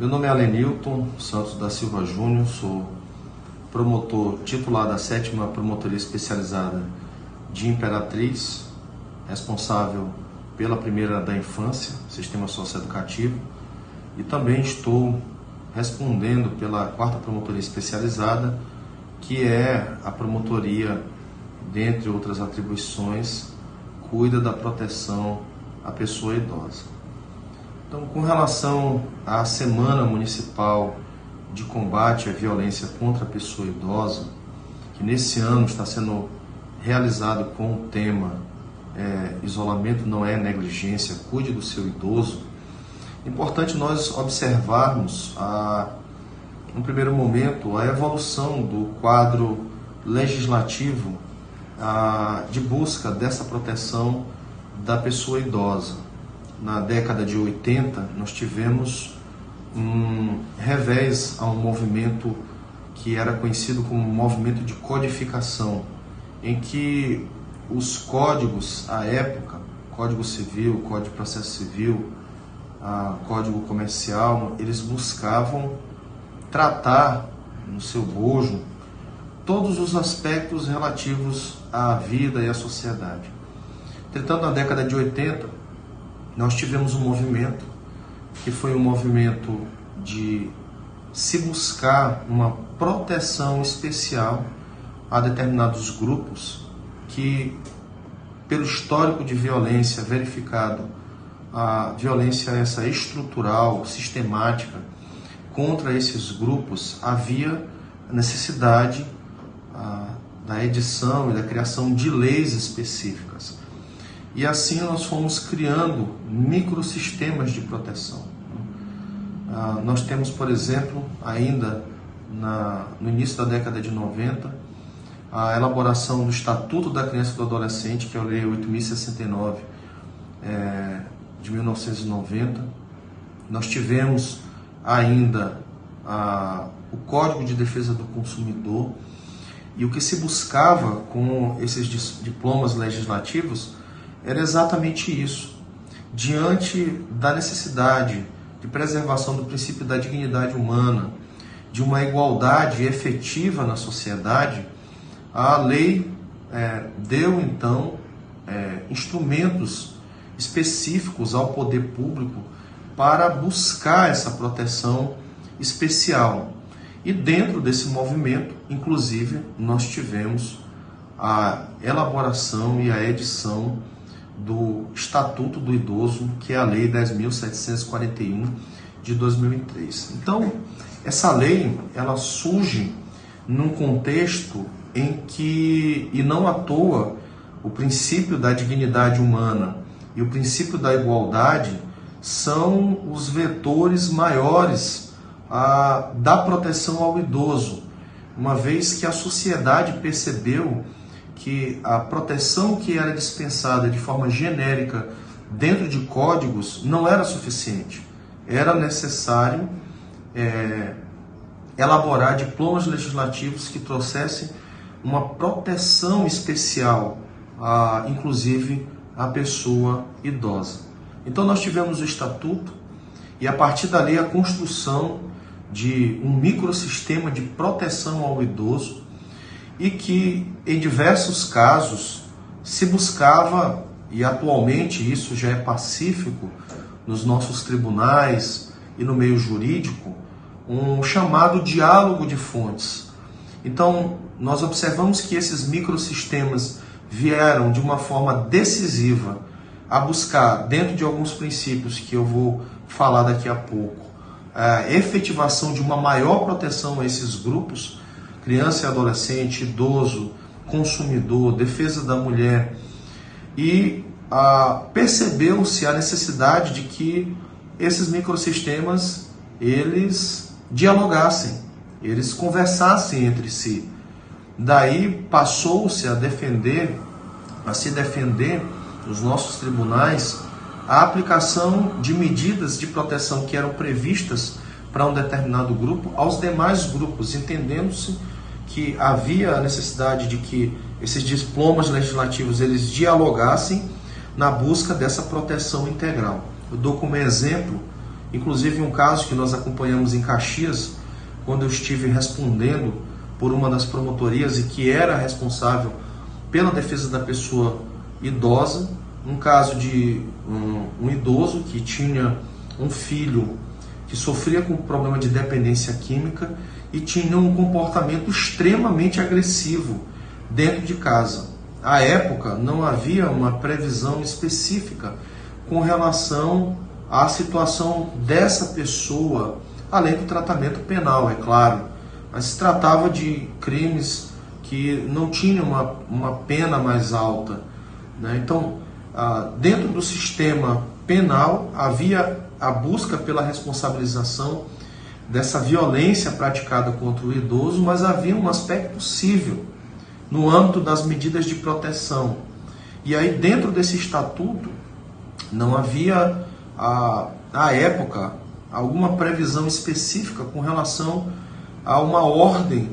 Meu nome é Alenilton Santos da Silva Júnior, sou promotor titular da 7ª Promotoria Especializada de Imperatriz, responsável pela primeira da infância, Sistema Socioeducativo, e também estou respondendo pela 4ª Promotoria Especializada, que é a promotoria, dentre outras atribuições, cuida da proteção à pessoa idosa. Então, com relação à Semana Municipal de Combate à Violência contra a Pessoa Idosa, que nesse ano está sendo realizado com o tema Isolamento não é negligência, cuide do seu idoso, é importante nós observarmos, no primeiro momento, a evolução do quadro legislativo de busca dessa proteção da pessoa idosa. Na década de 80, nós tivemos um revés a um movimento que era conhecido como movimento de codificação, em que os códigos, à época, Código Civil, Código de Processo Civil, Código Comercial, eles buscavam tratar no seu bojo todos os aspectos relativos à vida e à sociedade. Entretanto, na década de 80, nós tivemos um movimento que foi um movimento de se buscar uma proteção especial a determinados grupos que, pelo histórico de violência verificado, a violência essa estrutural, sistemática, contra esses grupos, havia necessidade da edição e da criação de leis específicas. E assim nós fomos criando microsistemas de proteção. Nós temos, por exemplo, ainda no início da década de 90, a elaboração do Estatuto da Criança e do Adolescente, que é a Lei 8.069 de 1990. Nós tivemos ainda o Código de Defesa do Consumidor, e o que se buscava com esses diplomas legislativos era exatamente isso. Diante da necessidade de preservação do princípio da dignidade humana, de uma igualdade efetiva na sociedade, a lei deu, então, instrumentos específicos ao poder público para buscar essa proteção especial. E dentro desse movimento, inclusive, nós tivemos a elaboração e a edição do Estatuto do Idoso, que é a Lei 10.741 de 2003. Então, essa lei, ela surge num contexto em que, e não à toa, o princípio da dignidade humana e o princípio da igualdade são os vetores maiores da proteção ao idoso, uma vez que a sociedade percebeu que a proteção que era dispensada de forma genérica dentro de códigos não era suficiente. Era necessário elaborar diplomas legislativos que trouxessem uma proteção especial, inclusive à pessoa idosa. Então nós tivemos o Estatuto e a partir dali a construção de um microsistema de proteção ao idoso, e que em diversos casos se buscava, e atualmente isso já é pacífico nos nossos tribunais e no meio jurídico, um chamado diálogo de fontes. Então, nós observamos que esses microsistemas vieram de uma forma decisiva a buscar, dentro de alguns princípios que eu vou falar daqui a pouco, a efetivação de uma maior proteção a esses grupos, criança e adolescente, idoso, consumidor, defesa da mulher, e percebeu-se a necessidade de que esses microsistemas, eles dialogassem, eles conversassem entre si. Daí passou-se a se defender nos nossos tribunais a aplicação de medidas de proteção que eram previstas para um determinado grupo aos demais grupos, entendendo-se que havia a necessidade de que esses diplomas legislativos eles dialogassem na busca dessa proteção integral. Eu dou como exemplo Inclusive um caso que nós acompanhamos em Caxias, quando eu estive respondendo por uma das promotorias e que era responsável pela defesa da pessoa idosa, um caso de um idoso que tinha um filho que sofria com problema de dependência química e tinha um comportamento extremamente agressivo dentro de casa. À época, não havia uma previsão específica com relação à situação dessa pessoa, além do tratamento penal, é claro. Mas se tratava de crimes que não tinham uma pena mais alta, né? Então, dentro do sistema penal, havia a busca pela responsabilização dessa violência praticada contra o idoso, mas havia um aspecto civil no âmbito das medidas de proteção. E aí, dentro desse estatuto, não havia, à época, alguma previsão específica com relação a uma ordem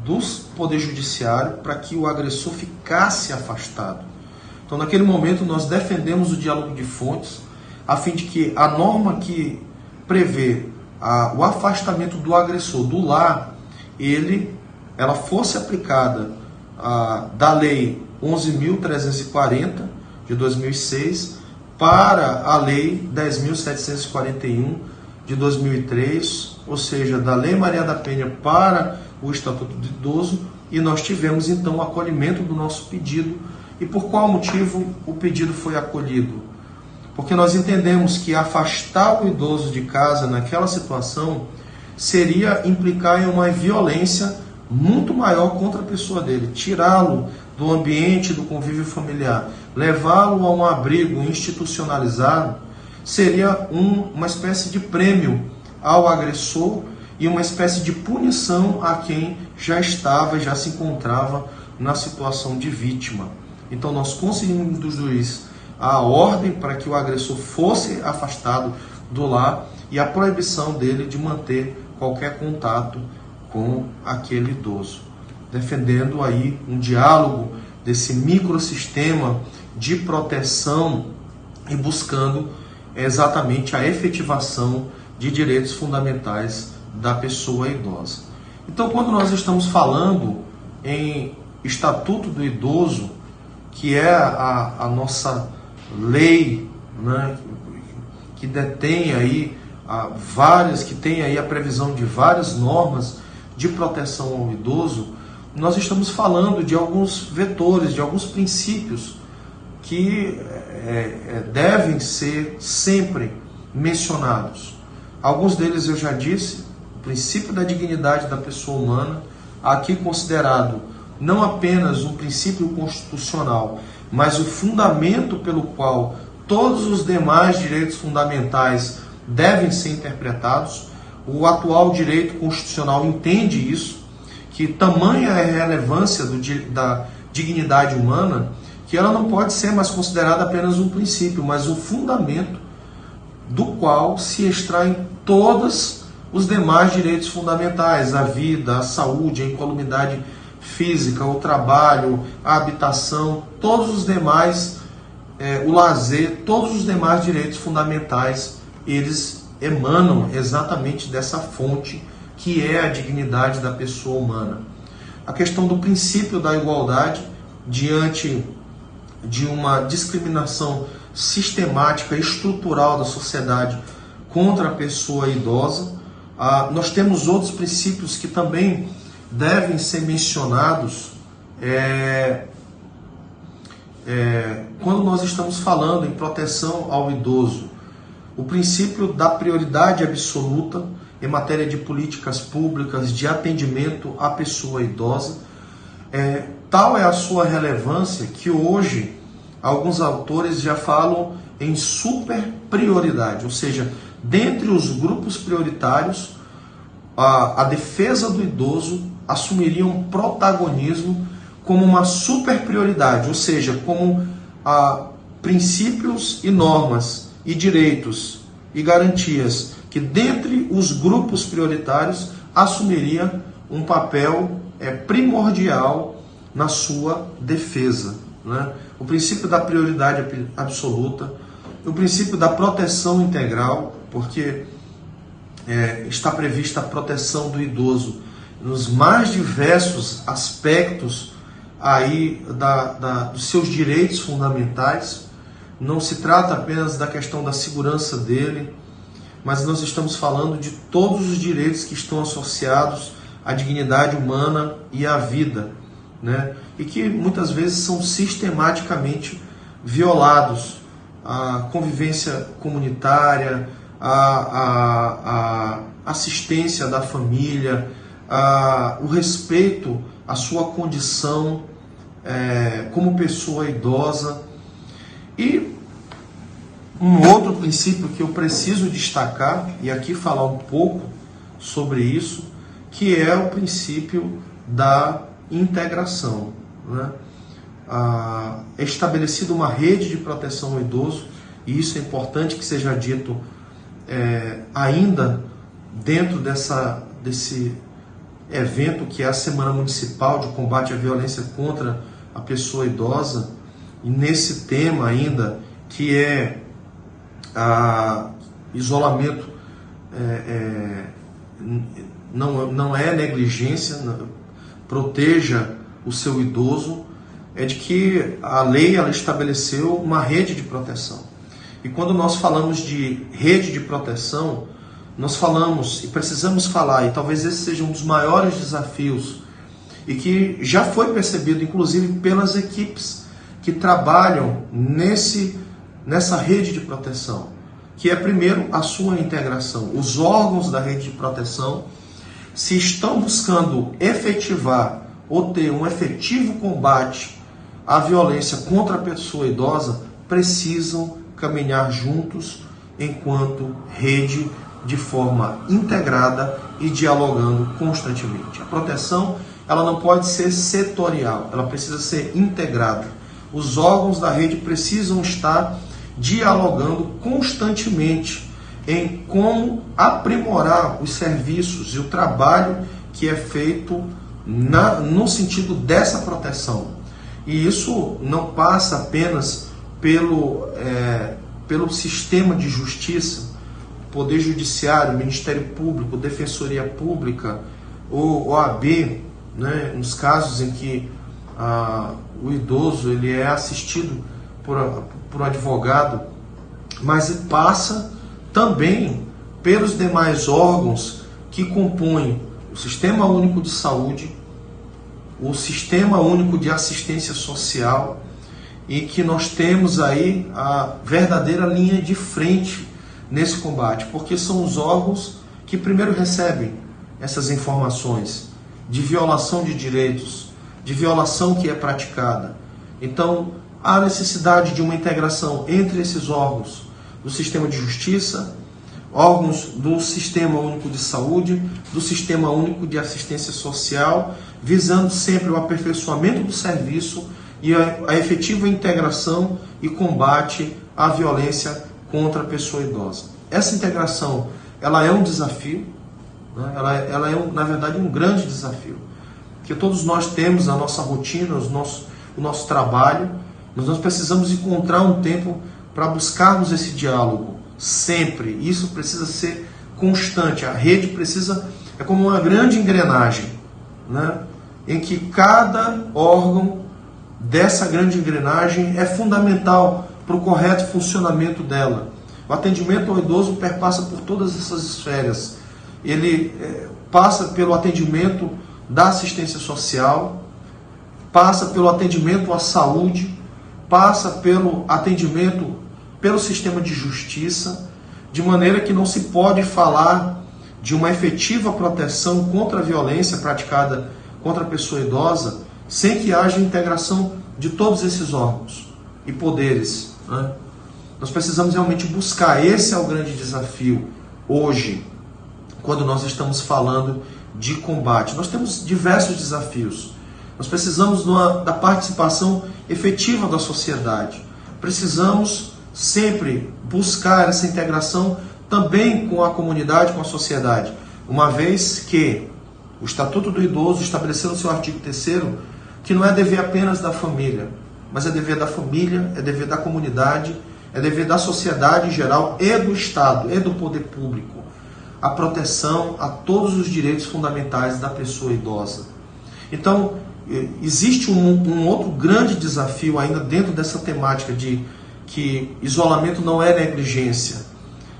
do Poder Judiciário para que o agressor ficasse afastado. Então, naquele momento, nós defendemos o diálogo de fontes, a fim de que a norma que prevê o afastamento do agressor do lar, ela fosse aplicada da Lei 11.340, de 2006, para a Lei 10.741, de 2003, ou seja, da Lei Maria da Penha para o Estatuto do Idoso, e nós tivemos então o acolhimento do nosso pedido. E por qual motivo o pedido foi acolhido? Porque nós entendemos que afastar o idoso de casa naquela situação seria implicar em uma violência muito maior contra a pessoa dele, tirá-lo do ambiente do convívio familiar, levá-lo a um abrigo institucionalizado, seria uma espécie de prêmio ao agressor e uma espécie de punição a quem já se encontrava na situação de vítima. Então nós conseguimos do juiz a ordem para que o agressor fosse afastado do lar e a proibição dele de manter qualquer contato com aquele idoso, defendendo aí um diálogo desse microsistema de proteção e buscando exatamente a efetivação de direitos fundamentais da pessoa idosa. Então, quando nós estamos falando em Estatuto do Idoso, que é a nossa lei, né, que detém aí que tem aí a previsão de várias normas de proteção ao idoso, nós estamos falando de alguns vetores, de alguns princípios que devem ser sempre mencionados. Alguns deles eu já disse: o princípio da dignidade da pessoa humana, aqui considerado não apenas um princípio constitucional, mas o fundamento pelo qual todos os demais direitos fundamentais devem ser interpretados. O atual direito constitucional entende isso, que tamanha é a relevância da dignidade humana, que ela não pode ser mais considerada apenas um princípio, mas um fundamento do qual se extraem todos os demais direitos fundamentais: a vida, a saúde, a incolumidade física, o trabalho, a habitação, todos os demais, o lazer, todos os demais direitos fundamentais, eles emanam exatamente dessa fonte que é a dignidade da pessoa humana. A questão do princípio da igualdade diante de uma discriminação sistemática e estrutural da sociedade contra a pessoa idosa. Nós temos outros princípios que também devem ser mencionados quando nós estamos falando em proteção ao idoso. O princípio da prioridade absoluta em matéria de políticas públicas de atendimento à pessoa idosa. Tal é a sua relevância que hoje alguns autores já falam em super prioridade, ou seja, dentre os grupos prioritários, a defesa do idoso assumiria um protagonismo como uma super prioridade, ou seja, como princípios e normas e direitos e garantias que dentre os grupos prioritários assumiria um papel primordial na sua defesa, né? O princípio da prioridade absoluta, o princípio da proteção integral, porque está prevista a proteção do idoso nos mais diversos aspectos aí dos seus direitos fundamentais. Não se trata apenas da questão da segurança dele, mas nós estamos falando de todos os direitos que estão associados à dignidade humana e à vida, né? E que muitas vezes são sistematicamente violados. A convivência comunitária, a assistência da família, o respeito à sua condição como pessoa idosa. E um outro princípio que eu preciso destacar, e aqui falar um pouco sobre isso, que é o princípio da integração, né? É estabelecida uma rede de proteção ao idoso, e isso é importante que seja dito ainda dentro desse evento que é a Semana Municipal de Combate à Violência contra a Pessoa Idosa, e nesse tema ainda que é isolamento, não é negligência, proteja o seu idoso, é de que a lei ela estabeleceu uma rede de proteção. E quando nós falamos de rede de proteção, nós falamos e precisamos falar, e talvez esse seja um dos maiores desafios, e que já foi percebido inclusive pelas equipes que trabalham nessa rede de proteção, que é primeiro a sua integração. Os órgãos da rede de proteção, se estão buscando efetivar ou ter um efetivo combate à violência contra a pessoa idosa, precisam caminhar juntos enquanto rede, de forma integrada e dialogando constantemente. A proteção ela não pode ser setorial, ela precisa ser integrada. Os órgãos da rede precisam estar dialogando constantemente em como aprimorar os serviços e o trabalho que é feito no sentido dessa proteção. E isso não passa apenas pelo sistema de justiça, Poder Judiciário, Ministério Público, Defensoria Pública, ou OAB, né, nos casos em que o idoso ele é assistido por um advogado, mas passa também pelos demais órgãos que compõem o Sistema Único de Saúde, o Sistema Único de Assistência Social, e que nós temos aí a verdadeira linha de frente nesse combate, porque são os órgãos que primeiro recebem essas informações de violação de direitos, de violação que é praticada. Então, há necessidade de uma integração entre esses órgãos do sistema de justiça, órgãos do Sistema Único de Saúde, do Sistema Único de Assistência Social, visando sempre o aperfeiçoamento do serviço e a efetiva integração e combate à violência contra a pessoa idosa. Essa integração, ela é um desafio, né? ela é, na verdade, um grande desafio, porque todos nós temos a nossa rotina, o nosso trabalho, mas nós precisamos encontrar um tempo para buscarmos esse diálogo, sempre. Isso precisa ser constante. A rede é como uma grande engrenagem, né? Em que cada órgão dessa grande engrenagem é fundamental para o correto funcionamento dela. O atendimento ao idoso perpassa por todas essas esferas. Ele passa pelo atendimento da assistência social, passa pelo atendimento à saúde, passa pelo atendimento pelo sistema de justiça, de maneira que não se pode falar de uma efetiva proteção contra a violência praticada contra a pessoa idosa sem que haja integração de todos esses órgãos e poderes, né? Nós precisamos realmente buscar, esse é o grande desafio hoje, quando nós estamos falando de combate. Nós temos diversos desafios. Nós precisamos da participação efetiva da sociedade. Precisamos sempre buscar essa integração também com a comunidade, com a sociedade, uma vez que o Estatuto do Idoso estabeleceu no seu artigo 3º que não é dever apenas da família, mas é dever da família, é dever da comunidade é dever da sociedade em geral e do Estado e do poder público a proteção a todos os direitos fundamentais da pessoa idosa. Então, existe um outro grande desafio ainda dentro dessa temática de que isolamento não é negligência,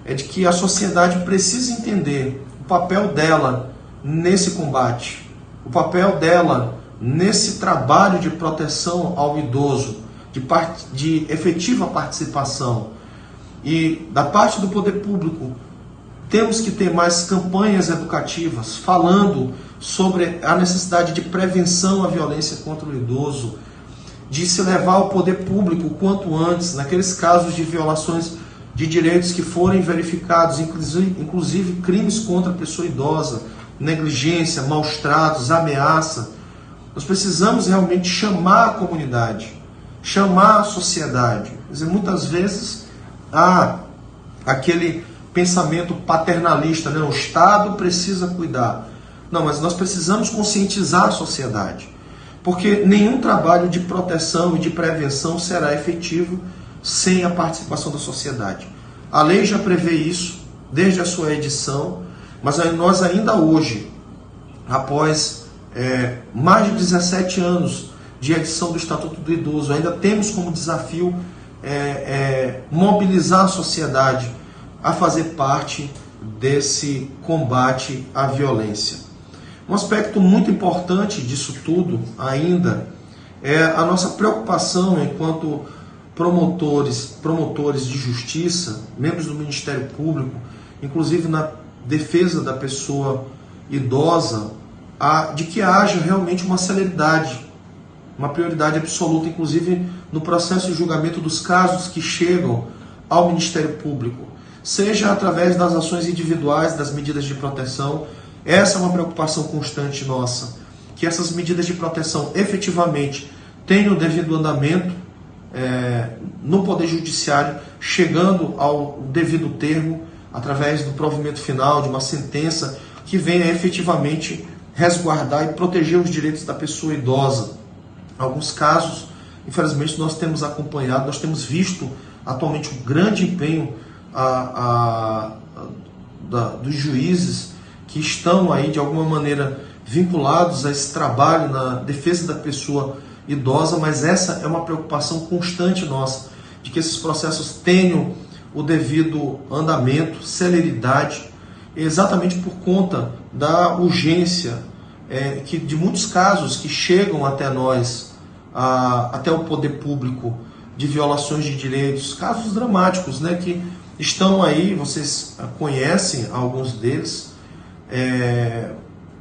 é de que a sociedade precisa entender o papel dela nesse combate, o papel dela nesse trabalho de proteção ao idoso, de efetiva participação. E da parte do poder público, temos que ter mais campanhas educativas falando sobre a necessidade de prevenção à violência contra o idoso, de se levar ao poder público o quanto antes, naqueles casos de violações de direitos que forem verificados, inclusive crimes contra a pessoa idosa, negligência, maus tratos, ameaça. Nós precisamos realmente chamar a comunidade, chamar a sociedade. Quer dizer, muitas vezes há aquele pensamento paternalista, né? O Estado precisa cuidar. Não, mas nós precisamos conscientizar a sociedade, porque nenhum trabalho de proteção e de prevenção será efetivo sem a participação da sociedade. A lei já prevê isso desde a sua edição, mas nós ainda hoje, após mais de 17 anos de edição do Estatuto do Idoso, ainda temos como desafio mobilizar a sociedade a fazer parte desse combate à violência. Um aspecto muito importante disso tudo ainda é a nossa preocupação enquanto promotores de justiça, membros do Ministério Público, inclusive na defesa da pessoa idosa, de que haja realmente uma celeridade, uma prioridade absoluta, inclusive no processo de julgamento dos casos que chegam ao Ministério Público, seja através das ações individuais, das medidas de proteção. Essa é uma preocupação constante nossa, que essas medidas de proteção efetivamente tenham o devido andamento no Poder Judiciário, chegando ao devido termo, através do provimento final de uma sentença que venha efetivamente resguardar e proteger os direitos da pessoa idosa. Em alguns casos, infelizmente, nós temos acompanhado, nós temos visto atualmente um grande empenho dos juízes que estão aí de alguma maneira vinculados a esse trabalho na defesa da pessoa idosa, mas essa é uma preocupação constante nossa, de que esses processos tenham o devido andamento, celeridade, exatamente por conta da urgência de muitos casos que chegam até nós, até o poder público, de violações de direitos, casos dramáticos, né, que estão aí, vocês conhecem alguns deles,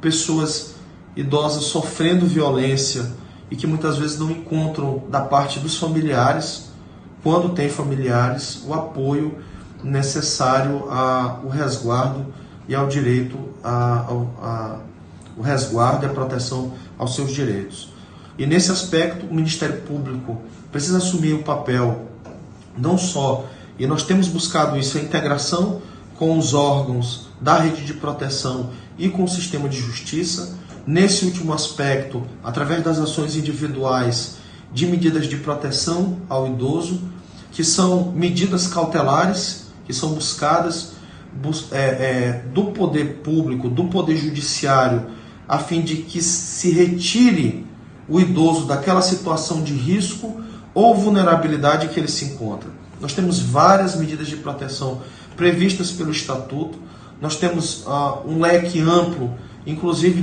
pessoas idosas sofrendo violência e que muitas vezes não encontram da parte dos familiares, quando tem familiares, o apoio necessário ao resguardo e ao direito, o resguardo e a proteção aos seus direitos. E nesse aspecto, o Ministério Público precisa assumir o papel, não só, e nós temos buscado isso, a integração com os órgãos da rede de proteção e com o sistema de justiça, nesse último aspecto, através das ações individuais de medidas de proteção ao idoso, que são medidas cautelares, que são buscadas do poder público, do poder judiciário, a fim de que se retire o idoso daquela situação de risco ou vulnerabilidade que ele se encontra. Nós temos várias medidas de proteção previstas pelo Estatuto, nós temos um leque amplo, inclusive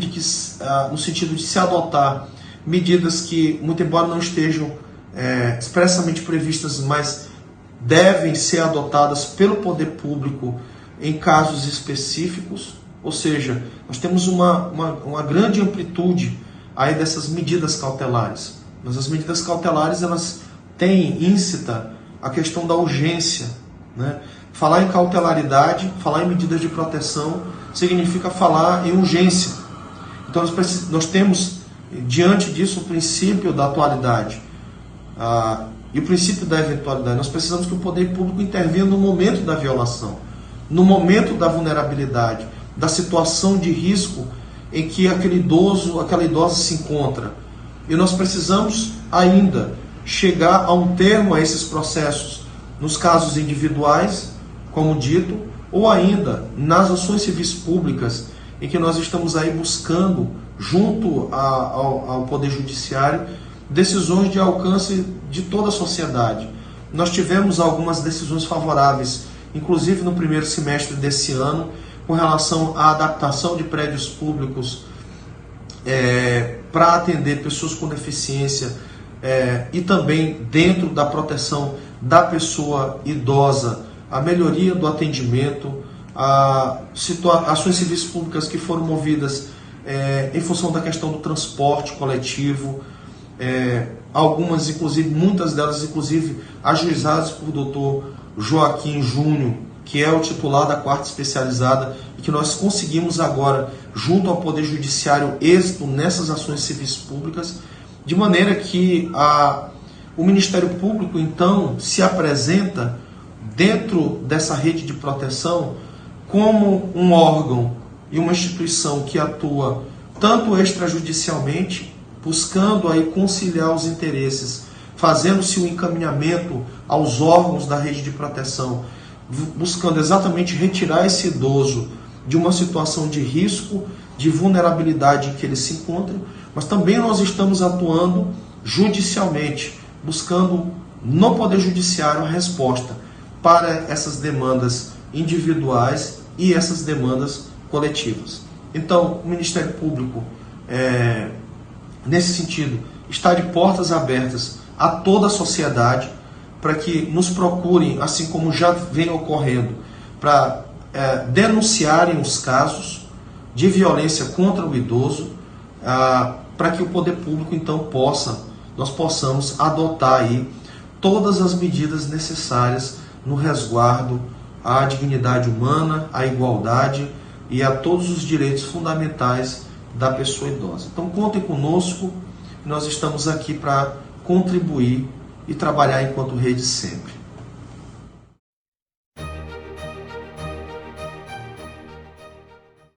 no sentido de se adotar medidas que, muito embora não estejam expressamente previstas, mas devem ser adotadas pelo poder público em casos específicos. Ou seja, nós temos uma grande amplitude aí dessas medidas cautelares. Mas as medidas cautelares, elas têm íncita a questão da urgência, né? Falar em cautelaridade, falar em medidas de proteção, significa falar em urgência. Então nós temos, diante disso, o princípio da atualidade e o princípio da eventualidade. Nós precisamos que o poder público intervenha no momento da violação, no momento da vulnerabilidade, da situação de risco em que aquele idoso, aquela idosa se encontra. E nós precisamos ainda chegar a um termo a esses processos nos casos individuais, como dito, ou ainda nas ações civis públicas, em que nós estamos aí buscando, junto ao Poder Judiciário, decisões de alcance de toda a sociedade. Nós tivemos algumas decisões favoráveis, inclusive no primeiro semestre desse ano, com relação à adaptação de prédios públicos para atender pessoas com deficiência e também dentro da proteção da pessoa idosa, a melhoria do atendimento, ações civis públicas que foram movidas em função da questão do transporte coletivo, algumas, inclusive, muitas delas, inclusive, ajuizadas por Dr. Joaquim Júnior, que é o titular da 4ª especializada, e que nós conseguimos agora, junto ao Poder Judiciário, êxito nessas ações civis públicas, de maneira que o Ministério Público, então, se apresenta dentro dessa rede de proteção como um órgão e uma instituição que atua tanto extrajudicialmente, buscando aí conciliar os interesses, fazendo-se o encaminhamento aos órgãos da rede de proteção, buscando exatamente retirar esse idoso de uma situação de risco, de vulnerabilidade em que ele se encontra, mas também nós estamos atuando judicialmente, buscando no Poder Judiciário a resposta para essas demandas individuais e essas demandas coletivas. Então, o Ministério Público, nesse sentido, está de portas abertas a toda a sociedade para que nos procurem, assim como já vem ocorrendo, para denunciarem os casos de violência contra o idoso, para que o poder público então nós possamos adotar aí todas as medidas necessárias no resguardo à dignidade humana, à igualdade e a todos os direitos fundamentais da pessoa idosa. Então contem conosco, nós estamos aqui para contribuir e trabalhar enquanto rede sempre.